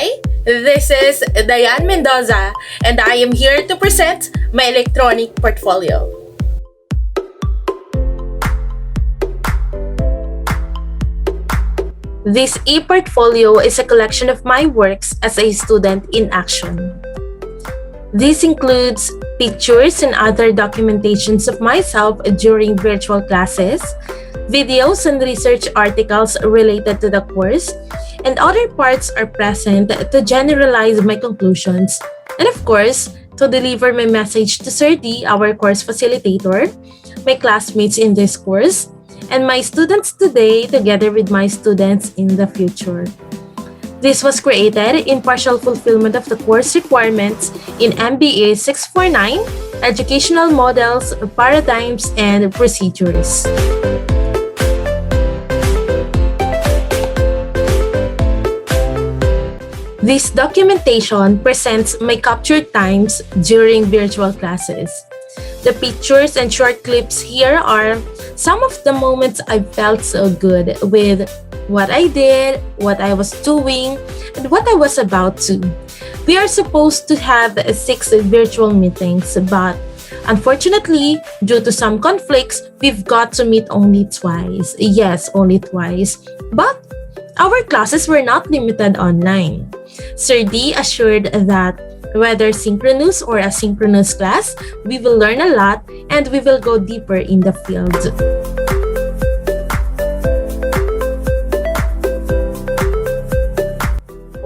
Hi, this is Diane Mendoza, and I am here to present my electronic portfolio. This e-portfolio is a collection of my works as a student in action. This includes pictures and other documentations of myself during virtual classes, videos and research articles related to the course, and other parts are present to generalize my conclusions, and of course, to deliver my message to Sir D, our course facilitator, my classmates in this course, and my students today together with my students in the future. This was created in partial fulfillment of the course requirements in MBA 649, Educational Models, Paradigms, and Procedures. This documentation presents my captured times during virtual classes. The pictures and short clips here are some of the moments I felt so good with what I did, what I was doing, and what I was about to. We are supposed to have 6 virtual meetings, but unfortunately, due to some conflicts, we've got to meet only twice. Yes, only twice. But our classes were not limited online. Sir D assured that whether synchronous or asynchronous class, we will learn a lot and we will go deeper in the field.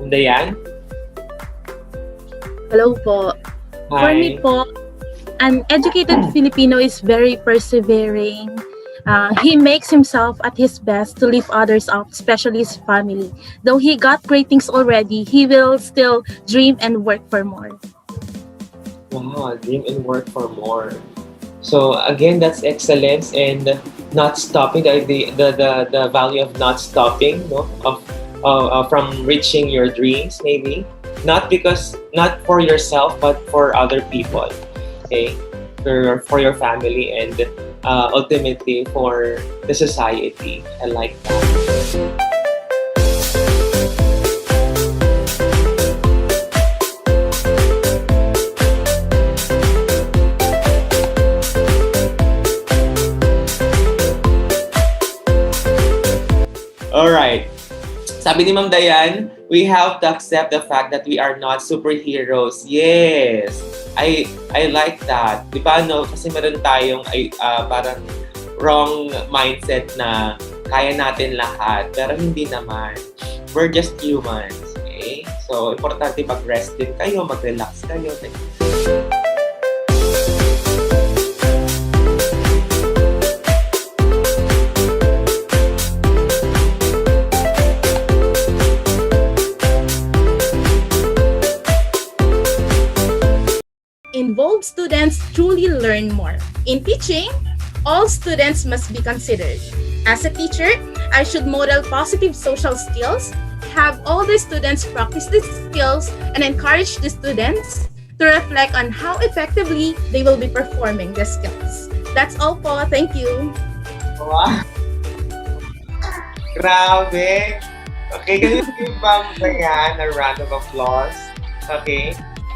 Dayan? Hello po. For Hi. me po, an educated Filipino is very persevering. He makes himself at his best to lift others up, especially his family. Though he got great things already, he will still dream and work for more. Wow, dream and work for more. So again, that's excellence and not stopping, the value of not stopping, no? From reaching your dreams, maybe. Not for yourself, but for other people. Okay? For your family and ultimately for the society. I like that. Alright. Sabi ni Ma'am Dayan, we have to accept the fact that we are not superheroes. Yes! I like that. Di ba, no? Kasi meron tayong parang wrong mindset na kaya natin lahat. Pero hindi naman. We're just humans. Okay? So, importante mag-rest din kayo, mag-relax kayo. Involved students truly learn more. In teaching, all students must be considered. As a teacher, I should model positive social skills, have all the students practice these skills, and encourage the students to reflect on how effectively they will be performing the skills. That's all po. Thank you. Wow! Grabe! Okay, can you give Ma'am Dayan a round of applause? Okay?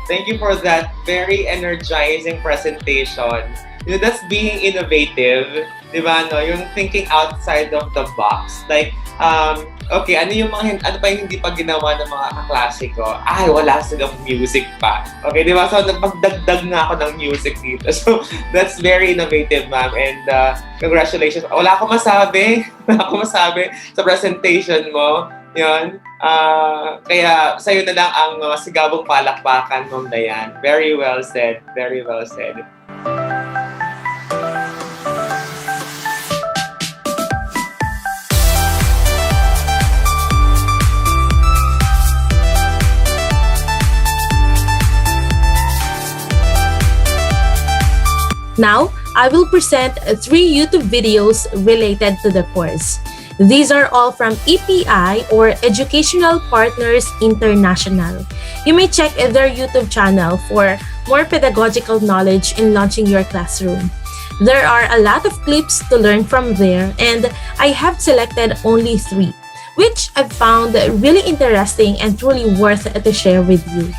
Thank you for that very energizing presentation. You know, that's being innovative, di ba, no? Yung thinking outside of the box. Like, okay, ano pa yung hindi pa ginawa ng mga kaklase ko? Ay, wala silang music pa. Okay, di ba? So, nagpagdagdag nga ako ng music dito. So, that's very innovative, ma'am. And congratulations. Wala akong masabi. Wala akong masabi sa presentation mo. Yun. Kaya sa'yo na lang ang sigabong palakpakan, Ma'am Dayan. Very well said. Very well said. Now, I will present 3 YouTube videos related to the course. These are all from EPI or Educational Partners International. You may check their YouTube channel for more pedagogical knowledge in launching your classroom. There are a lot of clips to learn from there, and I have selected only 3. which I've found really interesting and truly worth to share with you.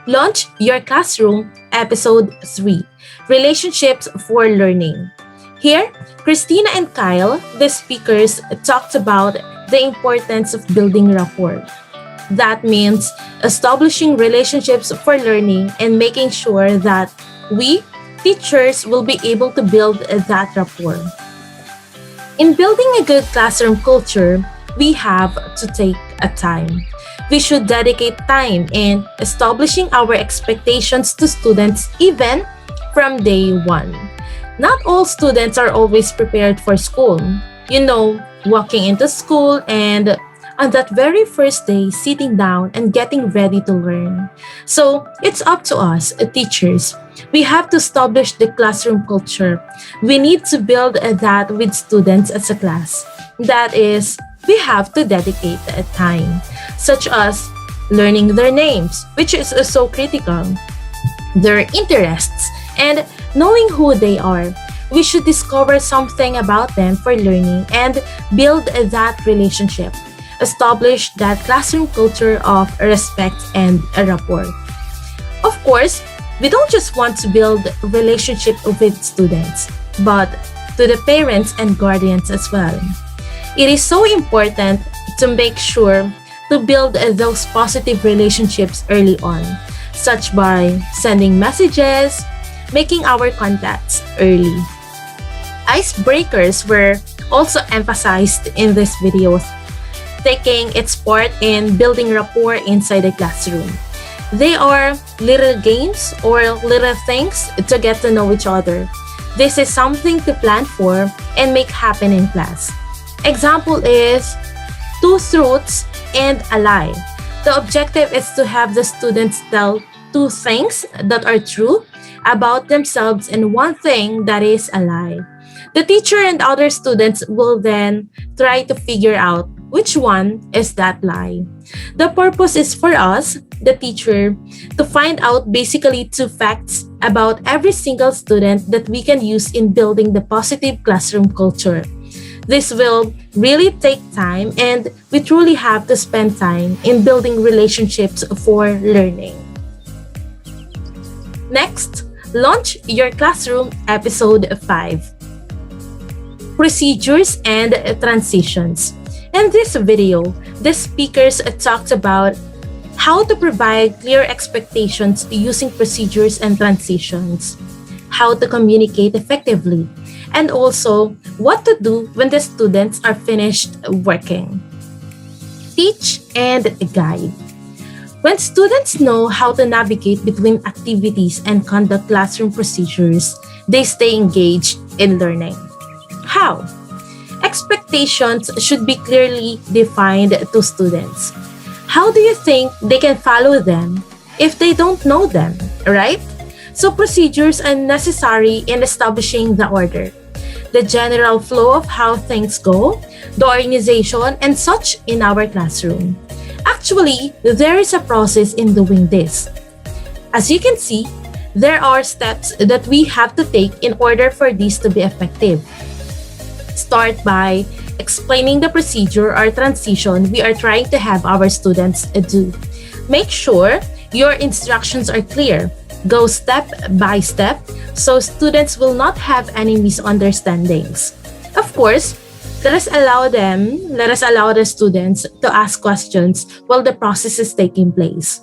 Launch Your Classroom, Episode 3, Relationships for Learning. Here, Christina and Kyle, the speakers, talked about the importance of building rapport. That means establishing relationships for learning and making sure that we, teachers, will be able to build that rapport. In building a good classroom culture, we have to take a time. We should dedicate time in establishing our expectations to students even from day one. Not all students are always prepared for school. You know, walking into school and on that very first day, sitting down and getting ready to learn. So it's up to us, teachers. We have to establish the classroom culture. We need to build that with students as a class. That is, we have to dedicate a time, such as learning their names, which is so critical, their interests, and knowing who they are. We should discover something about them for learning and build that relationship. Establish that classroom culture of respect and a rapport. Of course, we don't just want to build relationship with students, but to the parents and guardians as well. It is so important to make sure to build those positive relationships early on, such by sending messages, making our contacts early. Icebreakers were also emphasized in this video, taking its part in building rapport inside the classroom. They are little games or little things to get to know each other. This is something to plan for and make happen in class. Example is two truths and a lie. The objective is to have the students tell two things that are true about themselves and one thing that is a lie. The teacher and other students will then try to figure out which one is that lie. The purpose is for us, the teacher, to find out basically two facts about every single student that we can use in building the positive classroom culture. This will really take time, and we truly have to spend time in building relationships for learning. Next, Launch Your Classroom, Episode 5, Procedures and Transitions. In this video, the speakers talked about how to provide clear expectations using procedures and transitions, how to communicate effectively, and also what to do when the students are finished working. Teach and guide. When students know how to navigate between activities and conduct classroom procedures, they stay engaged in learning. How? Expectations should be clearly defined to students. How do you think they can follow them if they don't know them, right? So procedures are necessary in establishing the order, the general flow of how things go, the organization, and such in our classroom. Actually, there is a process in doing this. As you can see, there are steps that we have to take in order for this to be effective. Start by explaining the procedure or transition we are trying to have our students do. Make sure your instructions are clear. Go step by step so students will not have any misunderstandings. Of course, let us allow the students to ask questions while the process is taking place.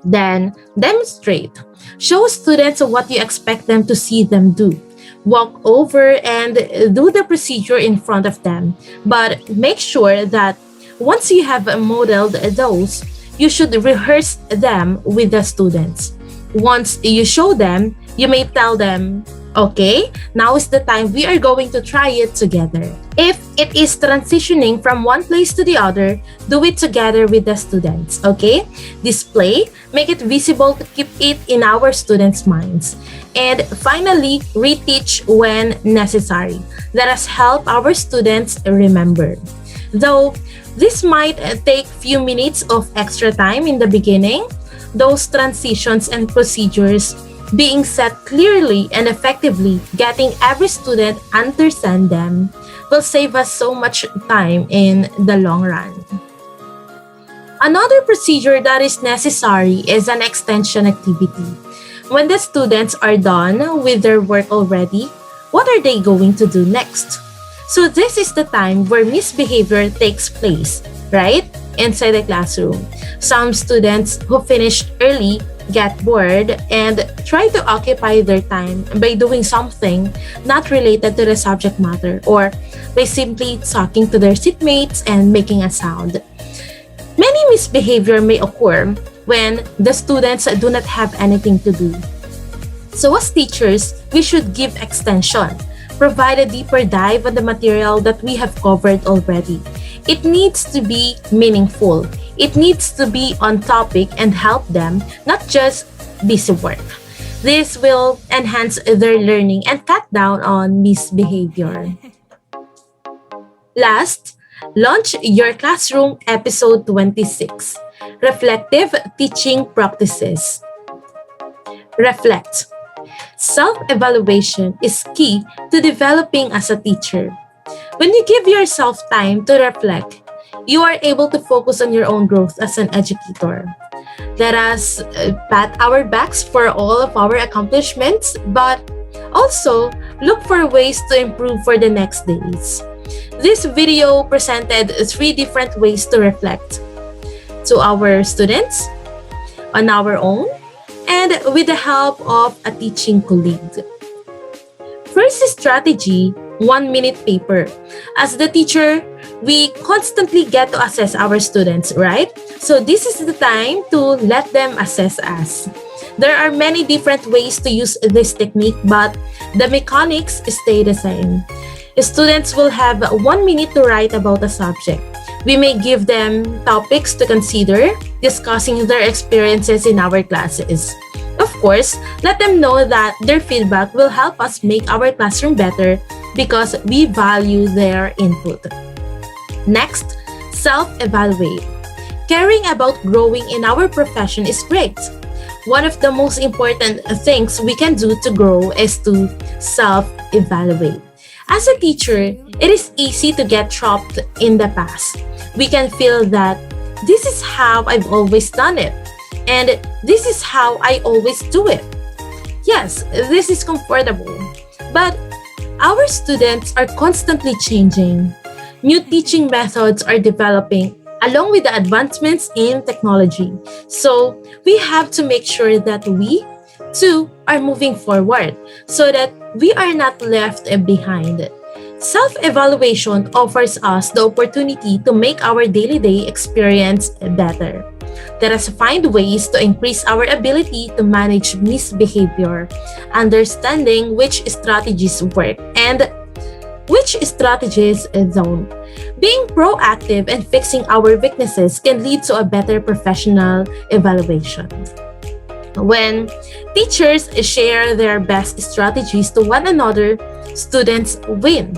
Then, demonstrate. Show students what you expect them to see them do. Walk over and do the procedure in front of them, but make sure that once you have modeled those, you should rehearse them with the students. Once you show them, you may tell them Okay, now is the time we are going to try it together. If it is transitioning from one place to the other, do it together with the students, okay? Display, make it visible to keep it in our students' minds. And finally, reteach when necessary. Let us help our students remember. Though this might take few minutes of extra time in the beginning, those transitions and procedures being set clearly and effectively, getting every student understand them will save us so much time in the long run. Another procedure that is necessary is an extension activity. When the students are done with their work already, what are they going to do next? So this is the time where misbehavior takes place, right? Inside the classroom. Some students who finished early get bored and try to occupy their time by doing something not related to the subject matter or by simply talking to their seatmates and making a sound. Many misbehavior may occur when the students do not have anything to do. So as teachers, we should give extension, provide a deeper dive on the material that we have covered already. It needs to be meaningful. It needs to be on topic and help them, not just busy work. This will enhance their learning and cut down on misbehavior. Last, launch your classroom episode 26, Reflective Teaching Practices. Reflect. Self-evaluation is key to developing as a teacher. When you give yourself time to reflect, you are able to focus on your own growth as an educator. Let us pat our backs for all of our accomplishments, but also look for ways to improve for the next days. This video presented three different ways to reflect to our students, on our own, and with the help of a teaching colleague. First strategy, 1-minute paper. As the teacher, we constantly get to assess our students, right? So this is the time to let them assess us. There are many different ways to use this technique, but the mechanics stay the same. Students will have 1 minute to write about a subject. We may give them topics to consider, discussing their experiences in our classes. Of course, let them know that their feedback will help us make our classroom better because we value their input. Next, self-evaluate. Caring about growing in our profession is great. One of the most important things we can do to grow is to self-evaluate. As a teacher, it is easy to get trapped in the past. We can feel that this is how I've always done it, and this is how I always do it. Yes, this is comfortable, but our students are constantly changing. New teaching methods are developing along with the advancements in technology. So we have to make sure that we, too, are moving forward so that we are not left behind. Self-evaluation offers us the opportunity to make our daily experience better. Let us find ways to increase our ability to manage misbehavior, understanding which strategies work and which strategies don't. Being proactive and fixing our weaknesses can lead to a better professional evaluation. When teachers share their best strategies to one another, students win.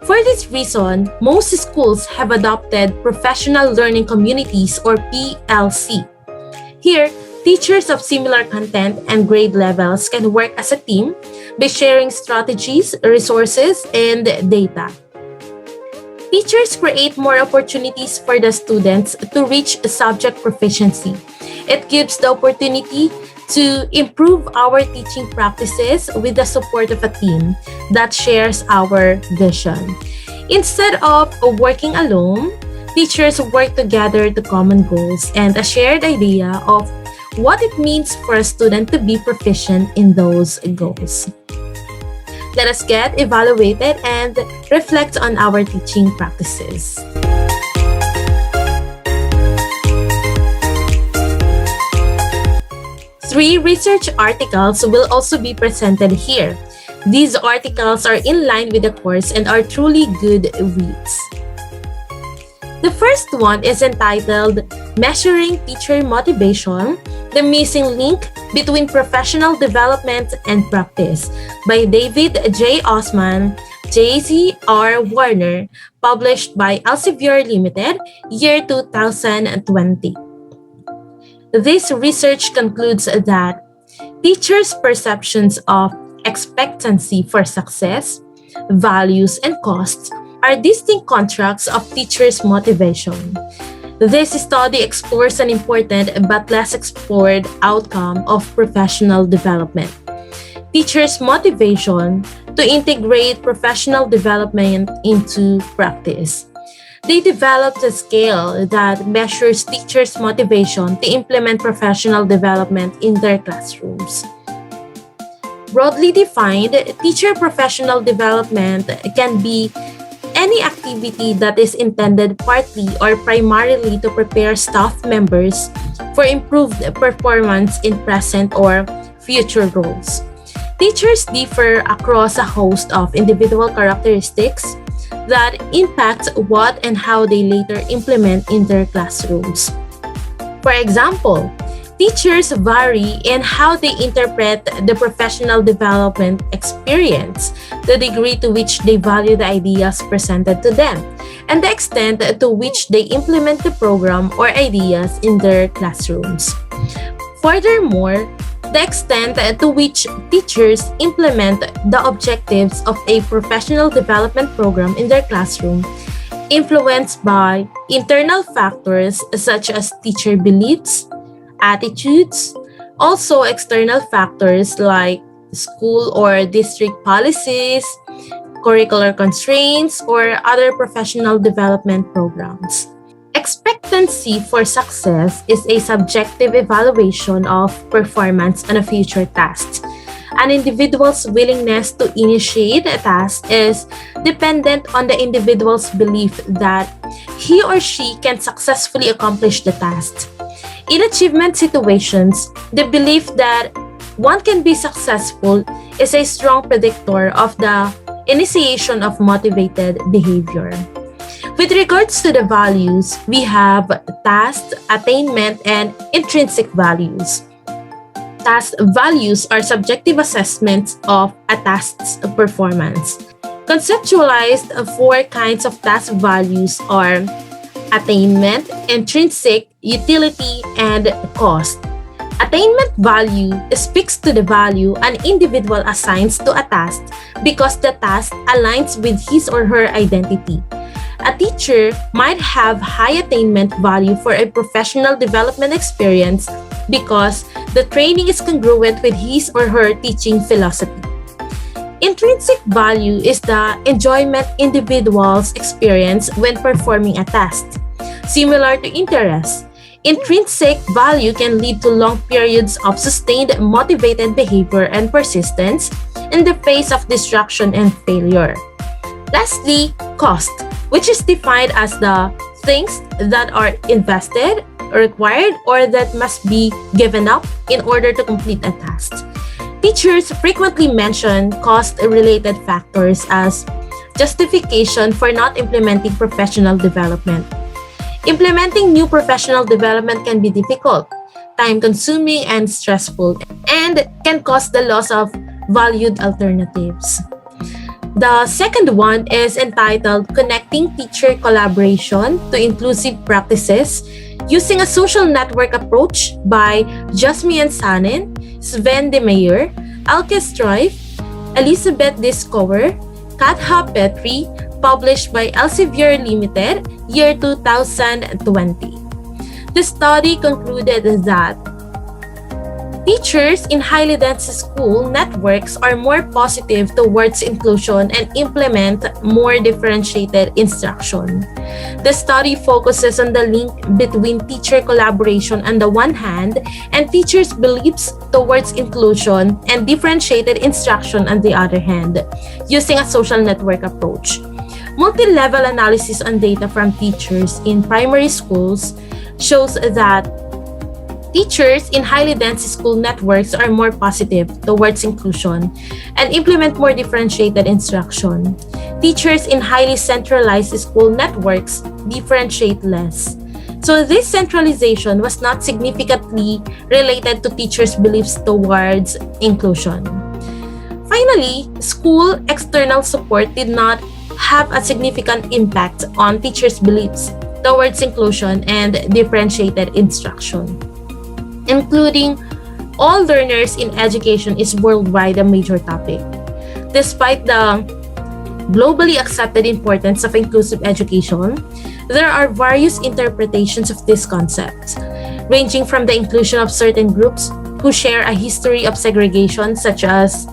For this reason, most schools have adopted professional learning communities or PLC. Here, teachers of similar content and grade levels can work as a team by sharing strategies, resources, and data. Teachers create more opportunities for the students to reach subject proficiency. It gives the opportunity to improve our teaching practices with the support of a team that shares our vision. Instead of working alone, teachers work together to common goals and a shared idea of what it means for a student to be proficient in those goals. Let us get evaluated and reflect on our teaching practices. Three research articles will also be presented here. These articles are in line with the course and are truly good reads. The first one is entitled Measuring Teacher Motivation, the Missing Link Between Professional Development and Practice by David J. Osman, J.C. R. Warner, published by Elsevier Limited, year 2020. This research concludes that teachers' perceptions of expectancy for success, values, and costs are distinct constructs of teachers' motivation. This study explores an important but less explored outcome of professional development. Teachers' motivation to integrate professional development into practice. They developed a scale that measures teachers' motivation to implement professional development in their classrooms. Broadly defined, teacher professional development can be any activity that is intended partly or primarily to prepare staff members for improved performance in present or future roles. Teachers differ across a host of individual characteristics that impact what and how they later implement in their classrooms. For example, teachers vary in how they interpret the professional development experience, the degree to which they value the ideas presented to them, and the extent to which they implement the program or ideas in their classrooms. Furthermore, the extent to which teachers implement the objectives of a professional development program in their classroom influenced by internal factors such as teacher beliefs, attitudes, also external factors like school or district policies, curricular constraints, or other professional development programs. Expectancy for success is a subjective evaluation of performance on a future task. An individual's willingness to initiate a task is dependent on the individual's belief that he or she can successfully accomplish the task. In achievement situations, the belief that one can be successful is a strong predictor of the initiation of motivated behavior. With regards to the values, we have task, attainment, and intrinsic values. Task values are subjective assessments of a task's performance. Conceptualized, four kinds of task values are attainment, intrinsic, utility, and cost. Attainment value speaks to the value an individual assigns to a task because the task aligns with his or her identity. A teacher might have high attainment value for a professional development experience because the training is congruent with his or her teaching philosophy. Intrinsic value is the enjoyment individuals experience when performing a task. Similar to interest, intrinsic value can lead to long periods of sustained motivated behavior and persistence in the face of distraction and failure. Lastly, cost, which is defined as the things that are invested, required, or that must be given up in order to complete a task. Teachers frequently mention cost-related factors as justification for not implementing professional development. Implementing new professional development can be difficult, time-consuming, and stressful, and can cause the loss of valued alternatives. The second one is entitled Connecting Teacher Collaboration to Inclusive Practices Using a Social Network Approach by Jasmine Sanin, Sven de Meyer, Alke Struif, Elizabeth Discover, Katha Petri, published by Elsevier Limited, year 2020. The study concluded that teachers in highly dense school networks are more positive towards inclusion and implement more differentiated instruction. The study focuses on the link between teacher collaboration on the one hand and teachers' beliefs towards inclusion and differentiated instruction on the other hand, using a social network approach. Multi-level analysis on data from teachers in primary schools shows that Teachers in highly dense school networks are more positive towards inclusion and implement more differentiated instruction. Teachers in highly centralized school networks differentiate less. So this centralization was not significantly related to teachers' beliefs towards inclusion. Finally, school external support did not have a significant impact on teachers' beliefs towards inclusion and differentiated instruction. Including all learners in education is worldwide a major topic. Despite the globally accepted importance of inclusive education, there are various interpretations of this concept, ranging from the inclusion of certain groups who share a history of segregation, such as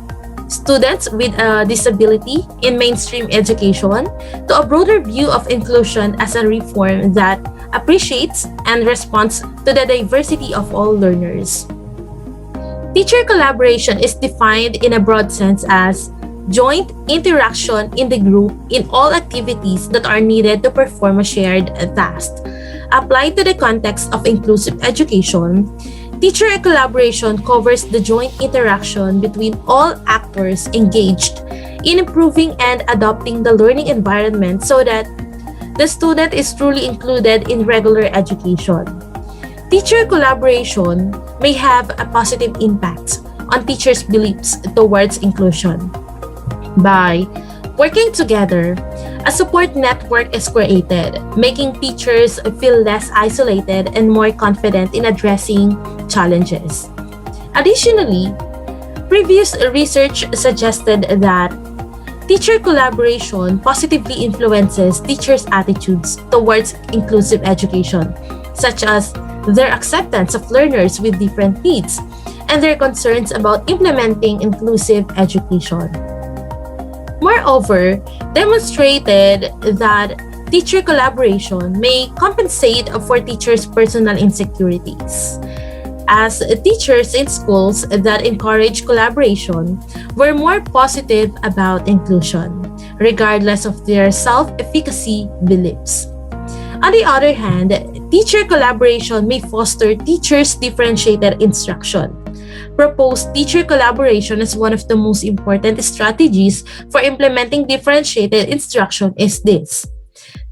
students with a disability in mainstream education, to a broader view of inclusion as a reform that appreciates and responds to the diversity of all learners. Teacher collaboration is defined in a broad sense as joint interaction in the group in all activities that are needed to perform a shared task. Applied to the context of inclusive education, teacher collaboration covers the joint interaction between all actors engaged in improving and adopting the learning environment so that the student is truly included in regular education. Teacher collaboration may have a positive impact on teachers' beliefs towards inclusion. By working together, a support network is created, making teachers feel less isolated and more confident in addressing challenges. Additionally, previous research suggested that teacher collaboration positively influences teachers' attitudes towards inclusive education, such as their acceptance of learners with different needs and their concerns about implementing inclusive education. Moreover, demonstrated that teacher collaboration may compensate for teachers' personal insecurities, as teachers in schools that encourage collaboration were more positive about inclusion, regardless of their self-efficacy beliefs. On the other hand, teacher collaboration may foster teachers' differentiated instruction. Proposed teacher collaboration as one of the most important strategies for implementing differentiated instruction is this.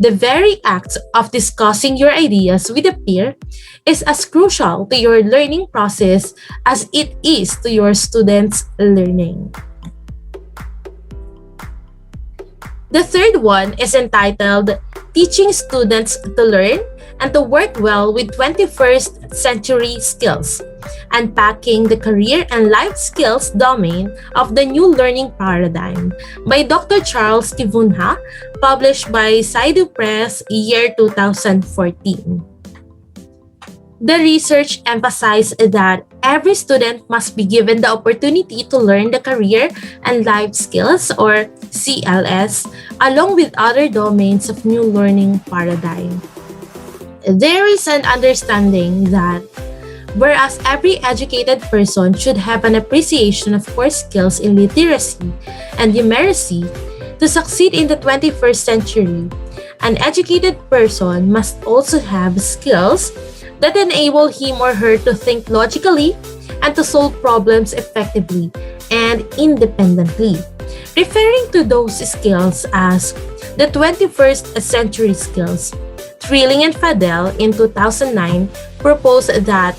The very act of discussing your ideas with a peer is as crucial to your learning process as it is to your students' learning. The third one is entitled Teaching Students to Learn and to Work Well with 21st Century Skills, Unpacking the Career and Life Skills Domain of the New Learning Paradigm by Dr. Charles Kivunha, published by Saidu Press, year 2014. The research emphasized that every student must be given the opportunity to learn the career and life skills, or CLS, along with other domains of new learning paradigm. There is an understanding that whereas every educated person should have an appreciation of core skills in literacy and numeracy to succeed in the 21st century, an educated person must also have skills that enable him or her to think logically and to solve problems effectively and independently, referring to those skills as the 21st century skills. Trilling and Fadel in 2009 proposed that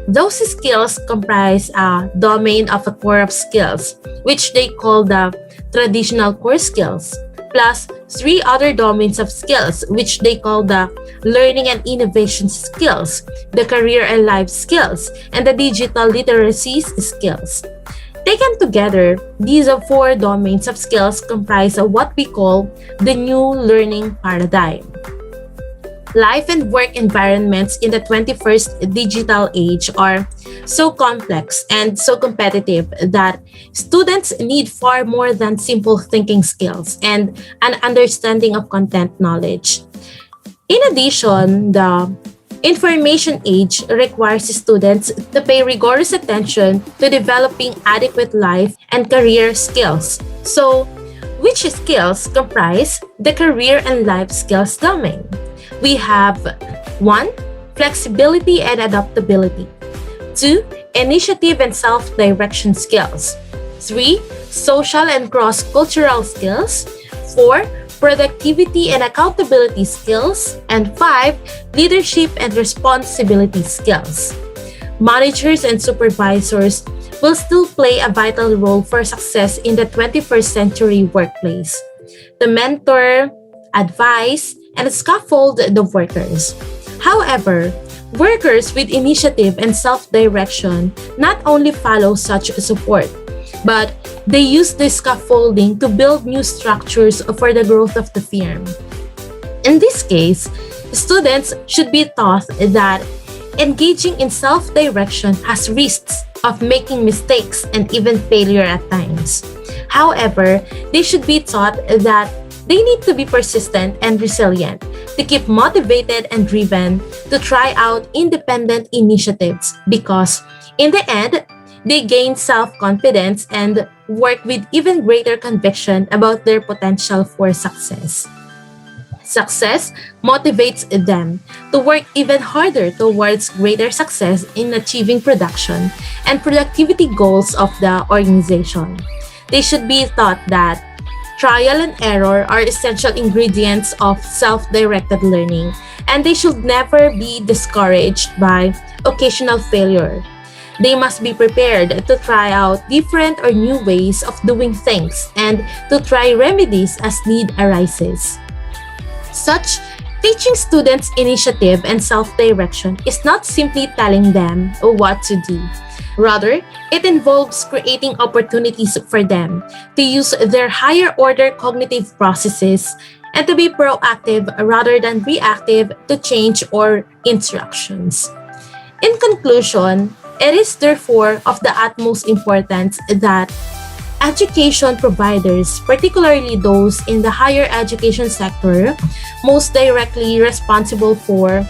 those skills comprise a domain of a core of skills, which they call the traditional core skills, plus three other domains of skills, which they call the learning and innovation skills, the career and life skills, and the digital literacy skills. Taken together, these four domains of skills comprise of what we call the new learning paradigm. Life and work environments in the 21st digital age are so complex and so competitive that students need far more than simple thinking skills and an understanding of content knowledge. In addition, the information age requires students to pay rigorous attention to developing adequate life and career skills. So, which skills comprise the career and life skills domain? We have 1. flexibility and adaptability. 2. Initiative and self-direction skills. 3. Social and cross-cultural skills. 4. Productivity and accountability skills. And 5. Leadership and responsibility skills. Managers and supervisors will still play a vital role for success in the 21st century workplace. To mentor, advise, and scaffold the workers. However, workers with initiative and self-direction not only follow such support, but they use the scaffolding to build new structures for the growth of the firm. In this case, students should be taught that engaging in self-direction has risks of making mistakes and even failure at times. However, they should be taught that they need to be persistent and resilient, to keep motivated and driven to try out independent initiatives because, in the end, they gain self-confidence and work with even greater conviction about their potential for success. Success motivates them to work even harder towards greater success in achieving production and productivity goals of the organization. They should be taught that trial and error are essential ingredients of self-directed learning, and they should never be discouraged by occasional failure. They must be prepared to try out different or new ways of doing things and to try remedies as need arises. Such teaching students initiative and self-direction is not simply telling them what to do. Rather, it involves creating opportunities for them to use their higher order cognitive processes and to be proactive rather than reactive to change or instructions. In conclusion, it is therefore of the utmost importance that education providers, particularly those in the higher education sector, most directly responsible for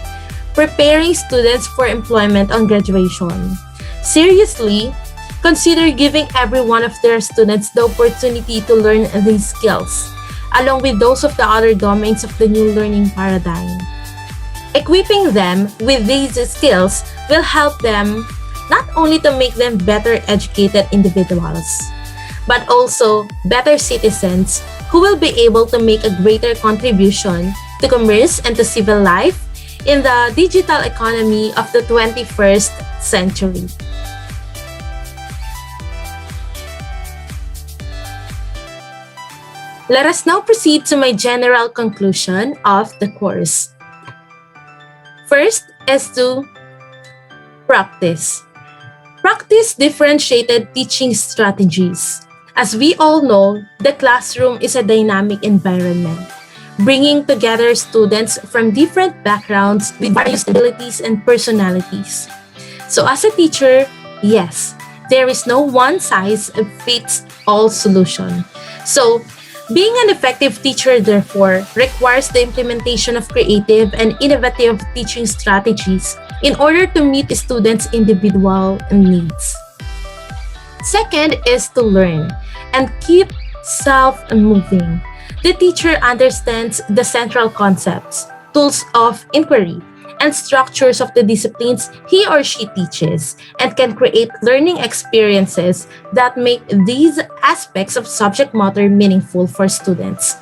preparing students for employment on graduation, seriously consider giving every one of their students the opportunity to learn these skills, along with those of the other domains of the new learning paradigm. Equipping them with these skills will help them not only to make them better educated individuals, but also better citizens who will be able to make a greater contribution to commerce and to civil life in the digital economy of the 21st century. Let us now proceed to my general conclusion of the course. First is to practice. Practice differentiated teaching strategies. As we all know, the classroom is a dynamic environment, bringing together students from different backgrounds with various abilities and personalities. So as a teacher, yes, there is no one-size-fits-all solution. So, being an effective teacher, therefore, requires the implementation of creative and innovative teaching strategies in order to meet students' individual needs. Second is to learn and keep self-moving. The teacher understands the central concepts, tools of inquiry, and structures of the disciplines he or she teaches and can create learning experiences that make these aspects of subject matter meaningful for students.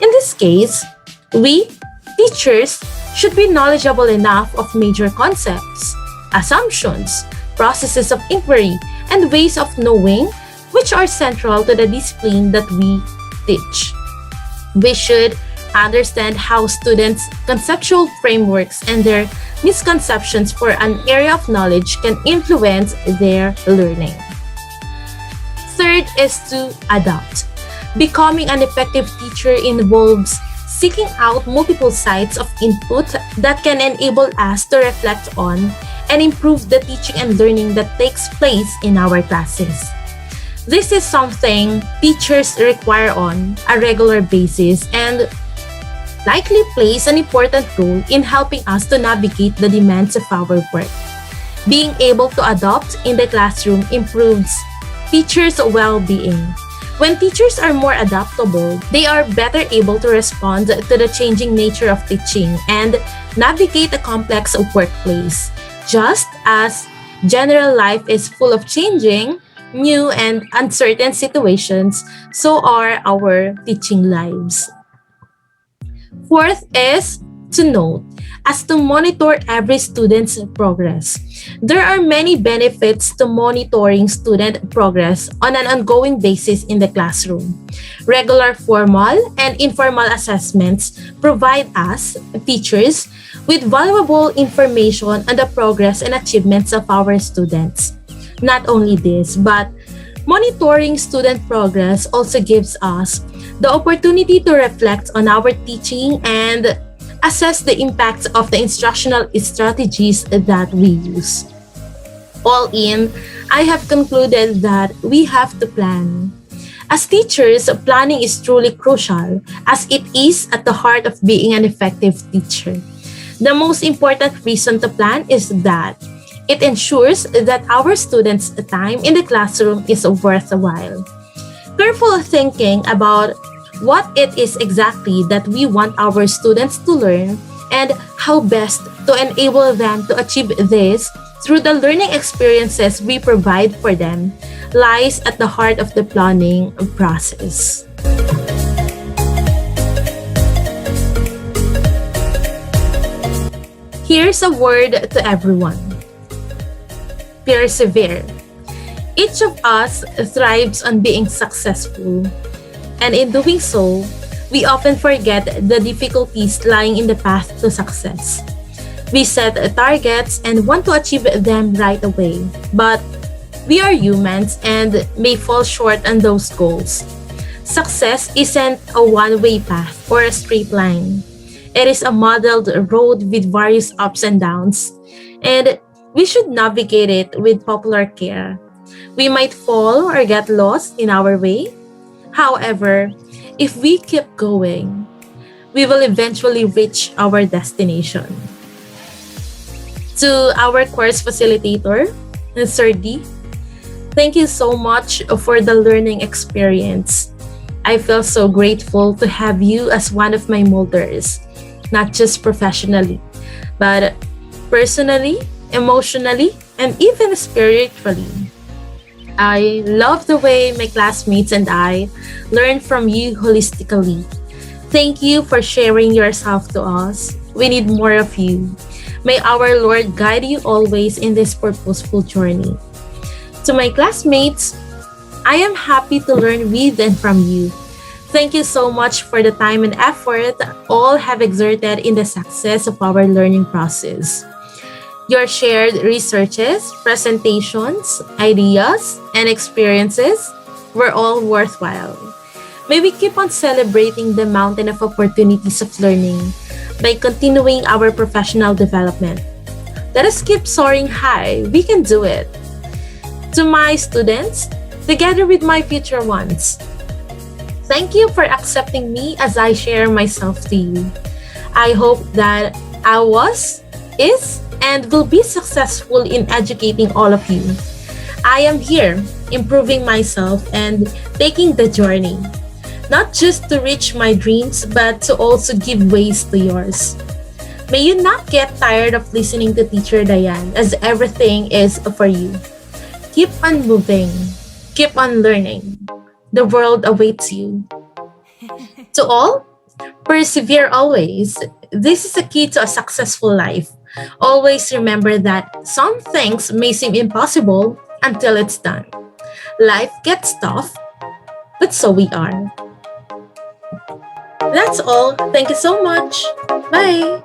In this case, we, teachers, should be knowledgeable enough of major concepts, assumptions, processes of inquiry, and ways of knowing which are central to the discipline that we teach. We should understand how students' conceptual frameworks and their misconceptions for an area of knowledge can influence their learning. Third is to adapt. Becoming an effective teacher involves seeking out multiple sites of input that can enable us to reflect on and improve the teaching and learning that takes place in our classes. This is something teachers require on a regular basis and likely plays an important role in helping us to navigate the demands of our work. Being able to adapt in the classroom improves teachers' well-being. When teachers are more adaptable, they are better able to respond to the changing nature of teaching and navigate a complex workplace. Just as general life is full of changing, new, and uncertain situations, so are our teaching lives. Fourth is to note as to monitor every student's progress. There are many benefits to monitoring student progress on an ongoing basis in the classroom. Regular formal and informal assessments provide us, teachers, with valuable information on the progress and achievements of our students. Not only this, but monitoring student progress also gives us the opportunity to reflect on our teaching and assess the impacts of the instructional strategies that we use. All in, I have concluded that we have to plan. As teachers, planning is truly crucial as it is at the heart of being an effective teacher. The most important reason to plan is that it ensures that our students' time in the classroom is worthwhile. Careful thinking about what it is exactly that we want our students to learn and how best to enable them to achieve this through the learning experiences we provide for them lies at the heart of the planning process. Here's a word to everyone. Persevere. Each of us thrives on being successful, and in doing so, we often forget the difficulties lying in the path to success. We set targets and want to achieve them right away, but we are humans and may fall short on those goals. Success isn't a one-way path or a straight line. It is a modeled road with various ups and downs, and we should navigate it with popular care. We might fall or get lost in our way. However, if we keep going, we will eventually reach our destination. To our course facilitator, Sir D, thank you so much for the learning experience. I feel so grateful to have you as one of my molders, not just professionally, but personally, emotionally, and even spiritually. I love the way my classmates and I learn from you holistically. Thank you for sharing yourself to us. We need more of you. May our Lord guide you always in this purposeful journey. To my classmates, I am happy to learn with and from you. Thank you so much for the time and effort all have exerted in the success of our learning process. Your shared researches, presentations, ideas, and experiences were all worthwhile. May we keep on celebrating the mountain of opportunities of learning by continuing our professional development. Let us keep soaring high. We can do it. To my students, together with my future ones, thank you for accepting me as I share myself to you. I hope that I was, is, and will be successful in educating all of you. I am here, improving myself and taking the journey, not just to reach my dreams, but to also give ways to yours. May you not get tired of listening to Teacher Diane, as everything is for you. Keep on moving, keep on learning. The world awaits you. To all, persevere always. This is a key to a successful life. Always remember that some things may seem impossible until it's done. Life gets tough, but so we are. That's all. Thank you so much. Bye.